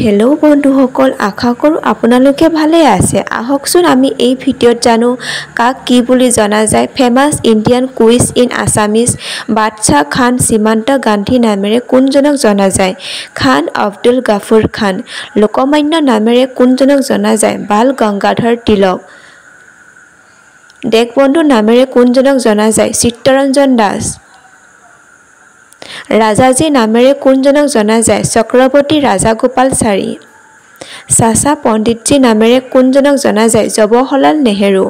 Hello' বন্ধুসকল, আশা কৰোঁ আপোনালোকে ভালে আছে। আহকচোন আমি এই ভিডিঅ'ত জানো কাক কি বুলি জনা যায়। Famous Indian quiz in Assamese Badshah Khan Seemanta Gandhi নামেৰে কোনজনক জনা যায়? খান আব্দুল গাফুৰ খান। লোকমান্য নামেৰে কোনজনক জনা যায়? বাল গংগাধৰ তিলক। দেশবন্ধু নামেৰে কোনজনক জনা যায়? চিত্তৰঞ্জন দাস। ৰাজাজী নামেৰে কোনজনক জনা যায়? চক্ৰৱৰ্তী ৰাজাগোপালচাৰী। চাচা পণ্ডিতজী নামেৰে কোনজনক জনা যায়? জৱাহৰলাল নেহৰু।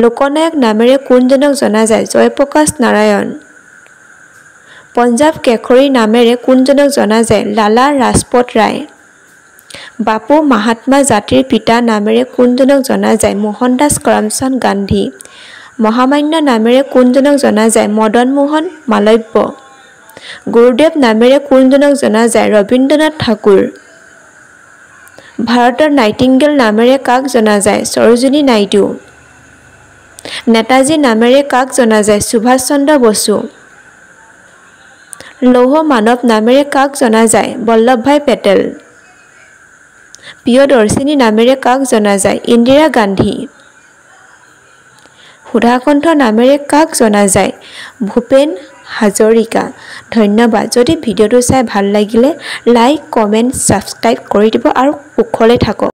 লোকনায়ক নামেৰে কোনজনক জনা যায়? জয়প্ৰকাশ নাৰায়ণ। পঞ্জাৱ কেশৰী নামেৰে কোনজনক জনা যায়? লালা ৰাজপথ ৰায়। বাপু মহাত্মা জাতিৰ পিতা নামেৰে কোনজনক জনা যায়? মোহনদাস কৰমচান্দ গান্ধী। মহামান্য নামেৰে কোনজনক জনা যায়? মদন মোহন মালব্য। গুৰুদেৱ নামেৰে কোনজনক জনা যায়? ৰবীন্দ্ৰনাথ ঠাকুৰ। ভাৰতৰ নাইটিংগেল নামেৰে কাক জনা যায়? সৰোজিনী নাইডু। নেতাজী নামেৰে কাক জনা যায়? সুভাষ চন্দ্ৰ বসু। লৌহ মানৱ নামেৰে কাক জনা যায়? বল্লভভাই পেটেল। প্ৰিয়দৰ্শিনী নামেৰে কাক জনা যায়? ইন্দিৰা গান্ধী। সুধাকণ্ঠ নামেৰে কাক জনা যায়? ভূপেন হাজৰিকা। ধন্যবাদ। যদি ভিডিঅ'টো চাই ভাল লাগিলে লাইক, কমেণ্ট, ছাবস্ক্ৰাইব কৰি দিব আৰু কুশলে থাকক।